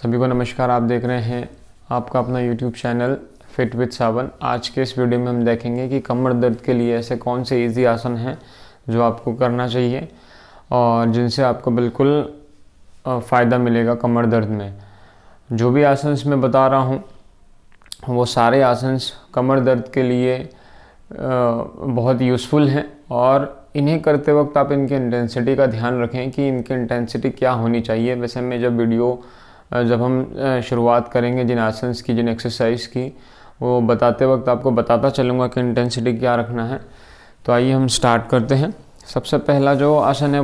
सभी को नमस्कार। आप देख रहे हैं आपका अपना YouTube चैनल फिट विद सावन। आज के इस वीडियो में हम देखेंगे कि कमर दर्द के लिए ऐसे कौन से इजी आसन हैं जो आपको करना चाहिए और जिनसे आपको बिल्कुल फ़ायदा मिलेगा कमर दर्द में। जो भी आसन मैं बता रहा हूँ वो सारे आसन कमर दर्द के लिए बहुत यूज़फुल हैं और इन्हें करते वक्त आप इनकी इंटेंसिटी का ध्यान रखें कि इनकी इंटेंसिटी क्या होनी चाहिए। वैसे मैं जब हम शुरुआत करेंगे जिन आसन की, जिन एक्सरसाइज की, वो बताते वक्त आपको बताता चलूँगा कि इंटेंसिटी क्या रखना है। तो आइए हम स्टार्ट करते हैं। सबसे पहला जो आसन है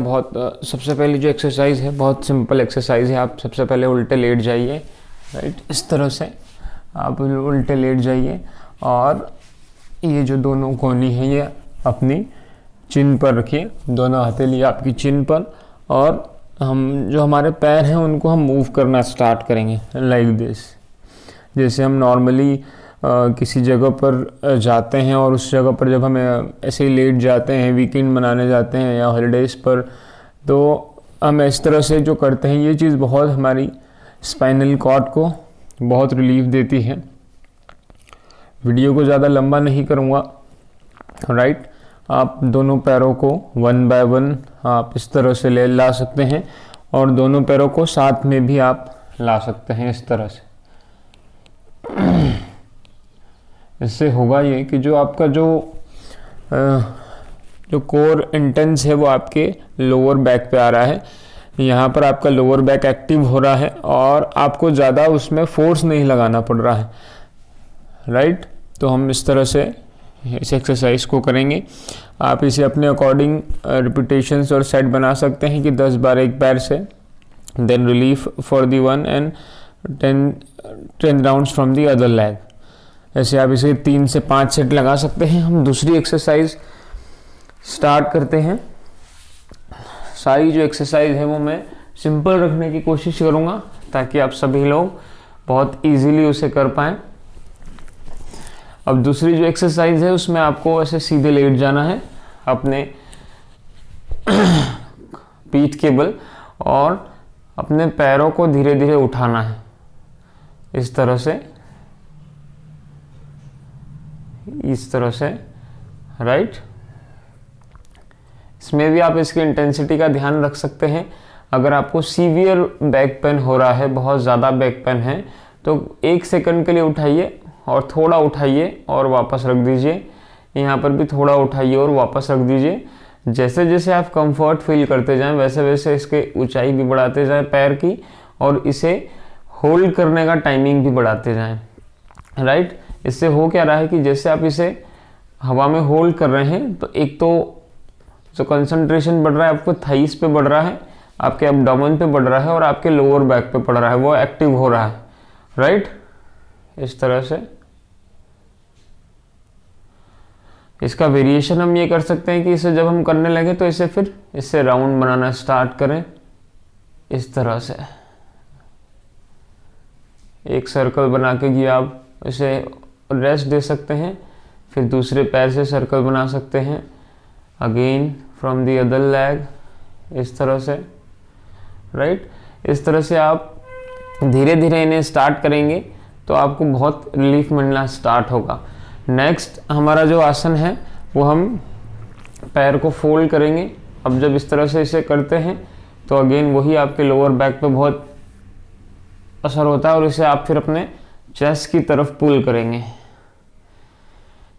सबसे पहली जो एक्सरसाइज है बहुत सिंपल एक्सरसाइज है। आप सबसे पहले उल्टे लेट जाइए, राइट, इस तरह से आप उल्टे लेट जाइए और ये जो दोनों कोहनी है ये अपनी चिन पर रखिए, दोनों हथेली आपकी चिन पर, और हम जो हमारे पैर हैं उनको हम मूव करना स्टार्ट करेंगे लाइक दिस। जैसे हम नॉर्मली किसी जगह पर जाते हैं और उस जगह पर जब हम ऐसे ही लेट जाते हैं, वीकेंड मनाने जाते हैं या हॉलीडेज़ पर, तो हम इस तरह से जो करते हैं ये चीज़ बहुत हमारी स्पाइनल कॉर्ड को बहुत रिलीफ देती है। वीडियो को ज़्यादा लंबा नहीं करूँगा, राइट। आप दोनों पैरों को वन बाय वन आप इस तरह से ला सकते हैं और दोनों पैरों को साथ में भी आप ला सकते हैं इस तरह से। इससे होगा ये कि जो आपका जो कोर इंटेंस है वो आपके लोअर बैक पे आ रहा है। यहाँ पर आपका लोअर बैक एक्टिव हो रहा है और आपको ज़्यादा उसमें फोर्स नहीं लगाना पड़ रहा है, राइट। तो हम इस तरह से इस एक्सरसाइज को करेंगे। आप इसे अपने अकॉर्डिंग रिपीटेशंस और सेट बना सकते हैं कि 10 बार एक पैर से, then relief for the one and 10 rounds from the other leg. ऐसे आप इसे 3 से 5 सेट लगा सकते हैं। हम दूसरी एक्सरसाइज स्टार्ट करते हैं। सारी जो एक्सरसाइज है वो मैं सिंपल रखने की कोशिश करूँगा ताकि आप सभी लोग बहुत ईजीली उसे कर पाएँ। अब दूसरी जो एक्सरसाइज है उसमें आपको ऐसे सीधे लेट जाना है अपने पीठ के बल और अपने पैरों को धीरे धीरे उठाना है इस तरह से, राइट। इसमें भी आप इसकी इंटेंसिटी का ध्यान रख सकते हैं। अगर आपको सीवियर बैक पेन हो रहा है, बहुत ज़्यादा बैक पेन है, तो 1 सेकंड के लिए उठाइए और थोड़ा उठाइए और वापस रख दीजिए। यहाँ पर भी थोड़ा उठाइए और वापस रख दीजिए। जैसे जैसे आप कंफर्ट फील करते जाएं वैसे वैसे इसके ऊंचाई भी बढ़ाते जाएं पैर की और इसे होल्ड करने का टाइमिंग भी बढ़ाते जाएं, राइट। इससे हो क्या रहा है कि जैसे आप इसे हवा में होल्ड कर रहे हैं तो एक तो जो कंसंट्रेशन बढ़ रहा है आपको थाइस पे बढ़ रहा है, आपके एब्डोमेन पे बढ़ रहा है और आपके लोअर बैक पे पड़ रहा है, वो एक्टिव हो रहा है, राइट। इस तरह से इसका वेरिएशन हम ये कर सकते हैं कि इसे जब हम करने लगे तो इससे राउंड बनाना स्टार्ट करें इस तरह से। एक सर्कल बना के कि आप इसे रेस्ट दे सकते हैं, फिर दूसरे पैर से सर्कल बना सकते हैं, again from the other leg, इस तरह से, राइट। इस तरह से आप धीरे धीरे इन्हें स्टार्ट करेंगे तो आपको बहुत रिलीफ मिलना स्टार्ट होगा। नेक्स्ट हमारा जो आसन है वो हम पैर को फोल्ड करेंगे। अब जब इस तरह से इसे करते हैं तो अगेन वही आपके लोअर बैक पे बहुत असर होता है और इसे आप फिर अपने चेस्ट की तरफ पुल करेंगे।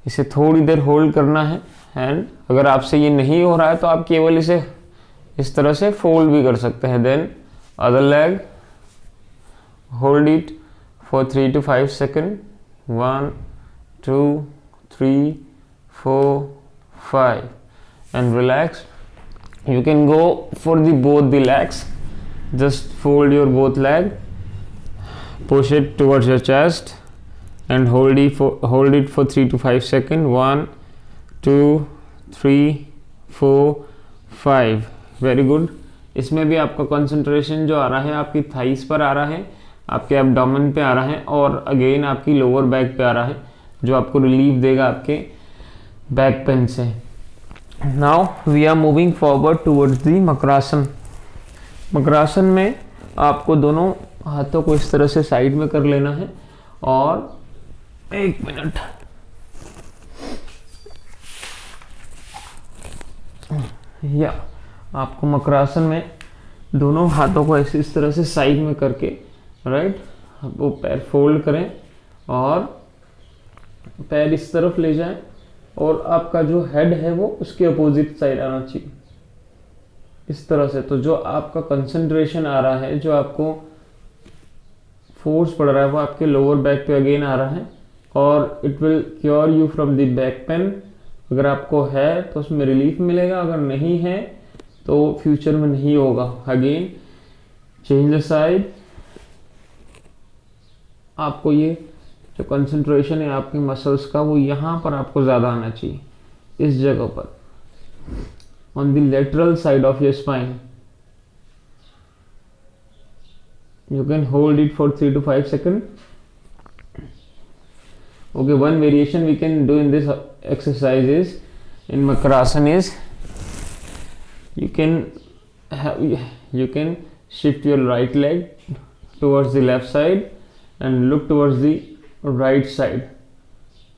इसे थोड़ी देर होल्ड करना है एंड अगर आपसे ये नहीं हो रहा है तो आप केवल इसे इस तरह से फोल्ड भी कर सकते हैं। Then other leg, hold it for 3 to 5 seconds. 1 2 3 4 5 and relax. You can go for both the legs. Just fold your both leg, push it towards your chest and hold it for 3 to 5 seconds. 1 2 3 4 5. Very good. इसमें भी आपका concentration जो आ रहा है आपकी thighs पर आ रहा है, आपके एब्डोमेन पे आ रहा है और अगेन आपकी लोअर बैक पे आ रहा है, जो आपको रिलीफ देगा आपके बैक पेन से। Now we are moving forward towards the Makarasana. Makarasana में आपको दोनों हाथों को इस तरह से साइड में कर लेना है और 1 मिनट, या आपको मकरासन में दोनों हाथों को ऐसे इस तरह से साइड में करके राइट, वो पैर फोल्ड करें और पैर इस तरफ ले जाएं और आपका जो हेड है वो उसके अपोजिट साइड आना चाहिए इस तरह से। तो जो आपका कंसंट्रेशन आ रहा है, जो आपको फोर्स पड़ रहा है, वो आपके लोअर बैक पे अगेन आ रहा है और it will cure you from the back pain. अगर आपको है तो उसमें रिलीफ मिलेगा, अगर नहीं है तो फ्यूचर में नहीं होगा। Again change the side. आपको ये जो कंसंट्रेशन है आपके मसल्स का वो यहाँ पर आपको ज़्यादा आना चाहिए, इस जगह पर, on the lateral side of your spine. You can hold it for 3 to 5 seconds. Okay, one variation we can do in this exercise is in Makarasana is you can shift your right leg towards the left side and look towards the right side.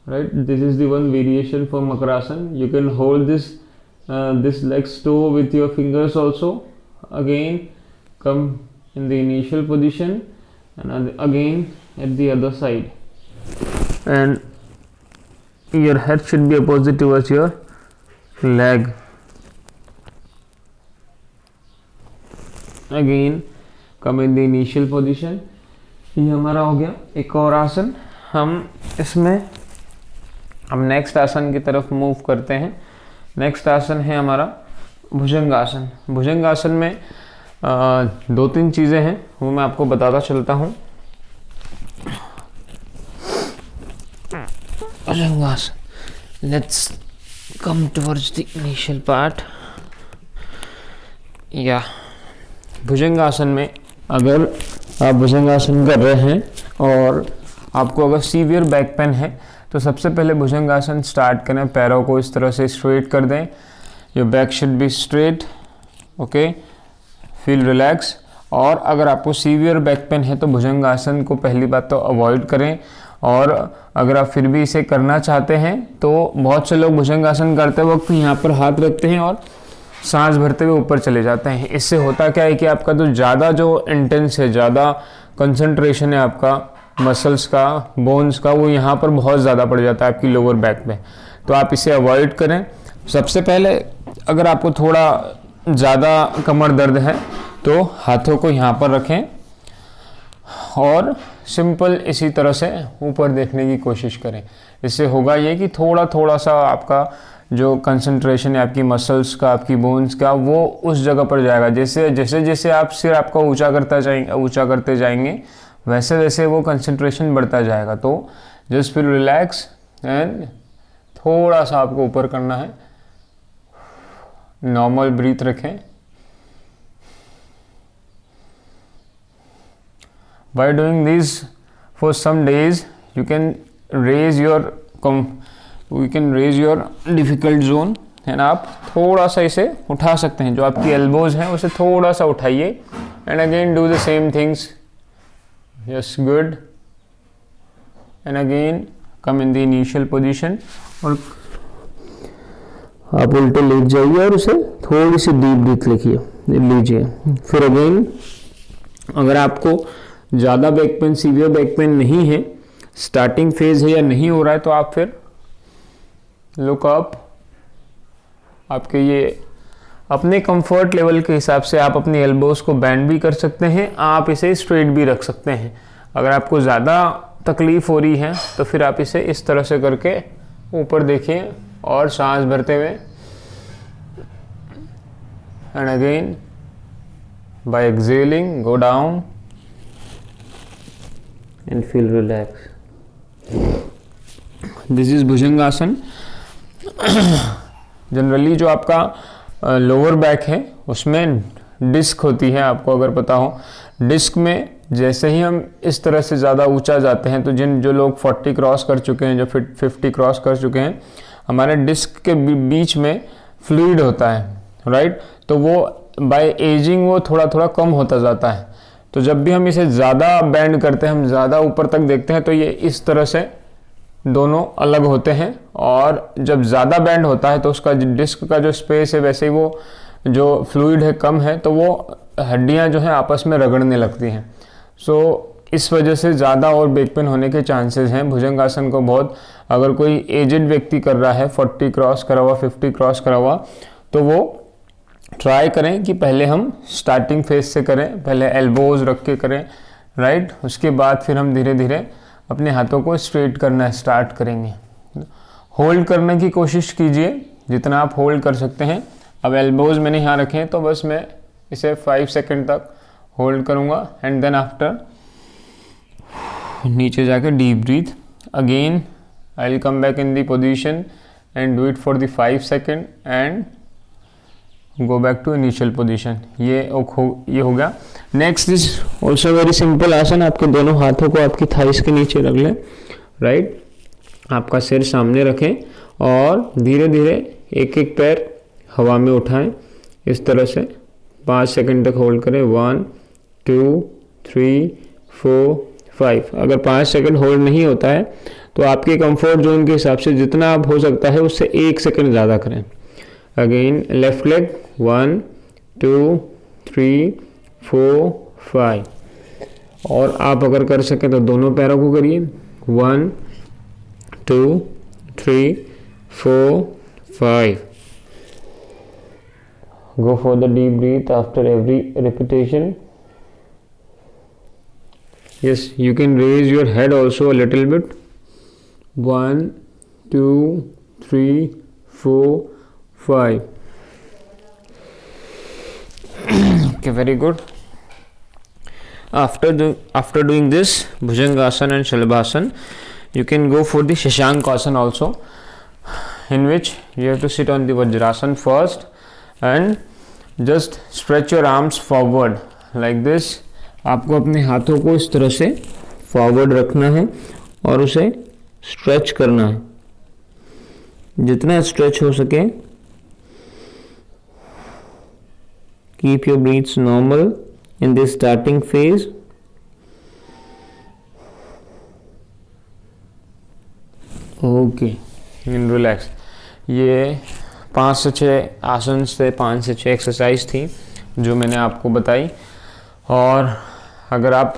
Right, this is the one variation for Makarasana. You can hold this leg's toe with your fingers also. Again, come in the initial position and again at the other side, and your head should be opposite towards your leg. Again come in the initial position. ये हमारा हो गया एक और आसन। हम इसमें हम नेक्स्ट आसन की तरफ मूव करते हैं। नेक्स्ट आसन है हमारा भुजंगासन। भुजंगासन में 2-3 चीज़ें हैं, वो मैं आपको बताता चलता हूँ। Bhujangasana, let's come towards the initial part. या भुजंगासन में अगर आप भुजंगासन कर रहे हैं और आपको अगर सीवियर बैक पेन है तो सबसे पहले भुजंगासन स्टार्ट करें। पैरों को इस तरह से स्ट्रेट कर दें। Your back should be straight. Okay, feel relax. और अगर आपको सीवियर बैक पेन है तो भुजंगासन को पहली बात तो अवॉइड करें। और अगर आप फिर भी इसे करना चाहते हैं तो बहुत से लोग भुजंगासन करते वक्त यहाँ पर हाथ रखते हैं और सांस भरते हुए ऊपर चले जाते हैं। इससे होता क्या है कि आपका तो ज़्यादा जो इंटेंस है, ज़्यादा कंसंट्रेशन है आपका मसल्स का, बोन्स का, वो यहाँ पर बहुत ज़्यादा पड़ जाता है आपकी लोअर बैक में। तो आप इसे अवॉइड करें। सबसे पहले अगर आपको थोड़ा ज़्यादा कमर दर्द है तो हाथों को यहाँ पर रखें और सिंपल इसी तरह से ऊपर देखने की कोशिश करें। इससे होगा ये कि थोड़ा थोड़ा सा आपका जो कंसंट्रेशन है आपकी मसल्स का, आपकी बोन्स का, वो उस जगह पर जाएगा। जैसे जैसे जैसे आप सिर आपका ऊंचा करते जाएंगे वैसे वैसे वो कंसंट्रेशन बढ़ता जाएगा। तो जस्ट फील रिलैक्स एंड थोड़ा सा आपको ऊपर करना है। नॉर्मल ब्रीथ रखें। By doing this for some days, you can raise your difficult zone, and आप थोड़ा सा इसे उठा सकते हैं। जो आपकी एल्बोज हैं उसे थोड़ा सा उठाइए and again do the same things. Yes, good. And again come in the initial position और आप उल्टे लेट जाइए और उसे थोड़ी सी डीप ब्रीथ लीजिए। फिर अगेन अगर आपको ज़्यादा back pain, severe back pain नहीं है, स्टार्टिंग फेज है या नहीं हो रहा है, तो आप फिर लुक अप। आपके ये अपने कंफर्ट लेवल के हिसाब से आप अपनी एल्बोज को बेंड भी कर सकते हैं, आप इसे स्ट्रेट भी रख सकते हैं। अगर आपको ज़्यादा तकलीफ़ हो रही है तो फिर आप इसे इस तरह से करके ऊपर देखिए और सांस भरते हुए, and again by exhaling go down and feel relaxed. This is Bhujangasana. Generally जो आपका लोअर बैक है उसमें डिस्क होती है, आपको अगर पता हो। डिस्क में जैसे ही हम इस तरह से ज़्यादा ऊंचा जाते हैं तो जो लोग 40 क्रॉस कर चुके हैं, जो 50 क्रॉस कर चुके हैं, हमारे डिस्क के बीच में फ्लूइड होता है, राइट। तो वो बाय एजिंग वो थोड़ा थोड़ा कम होता जाता है। तो जब भी हम इसे ज़्यादा बेंड करते हैं, हम ज़्यादा ऊपर तक देखते हैं, तो ये इस तरह से दोनों अलग होते हैं। और जब ज़्यादा बेंड होता है तो उसका डिस्क का जो स्पेस है, वैसे ही वो जो फ्लूइड है कम है, तो वो हड्डियां जो हैं आपस में रगड़ने लगती हैं। सो इस वजह से ज़्यादा और बैक पेन होने के चांसेस हैं। भुजंगासन को बहुत, अगर कोई एजेड व्यक्ति कर रहा है, 40 क्रॉस करा हुआ, 50 क्रॉस करा हुआ, तो वो ट्राई करें कि पहले हम स्टार्टिंग फेज से करें, पहले एल्बोज रख के करें, राइट। उसके बाद फिर हम धीरे धीरे अपने हाथों को स्ट्रेट करना स्टार्ट करेंगे। होल्ड करने की कोशिश कीजिए जितना आप होल्ड कर सकते हैं। अब एल्बोज मैंने यहाँ रखे हैं, तो बस मैं इसे 5 सेकंड तक होल्ड करूँगा एंड देन आफ्टर नीचे जाके deep breath again. I will come back in the position and do it for the 5 second and go back to initial position. ये हो गया। Next is also very simple asana. आपके दोनों हाथों को आपकी थाइस के नीचे रख लें, राइट। आपका सिर सामने रखें और धीरे धीरे एक एक पैर हवा में उठाएं, इस तरह से 5 सेकंड तक होल्ड करें। 1 2 3 4 5। अगर 5 सेकंड होल्ड नहीं होता है तो आपके कंफर्ट जोन के हिसाब से जितना आप हो सकता है उससे 1 सेकंड ज़्यादा करें। Again left leg 1 2 3 4 5। और आप अगर कर सकें तो दोनों पैरों को करिए। 1 2 3 4 5। Go for the deep breath after every repetition. Yes, you can raise your head also a little bit. 1 2 3 4 5. Okay, very good. After doing this Bhujangasana and Shalabhasana, you can go for the Shashankasana also, in which you have to sit on the Vajrasana first and just stretch your arms forward like this. आपको अपने हाथों को इस तरह से forward रखना है और उसे स्ट्रेच करना है, जितना स्ट्रेच हो सके। Keep your breaths normal in this starting phase. Okay, and relax. ये 5 से 6 आसन से 5 से 6 एक्सरसाइज थी जो मैंने आपको बताई। और अगर आप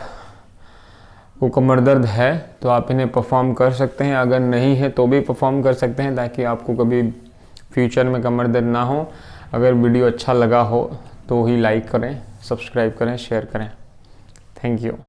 को कमर दर्द है तो आप इन्हें परफॉर्म कर सकते हैं, अगर नहीं है तो भी परफॉर्म कर सकते हैं, ताकि आपको कभी फ्यूचर में कमर दर्द ना हो। अगर वीडियो अच्छा लगा हो तो ही लाइक करें, सब्सक्राइब करें, शेयर करें। Thank you.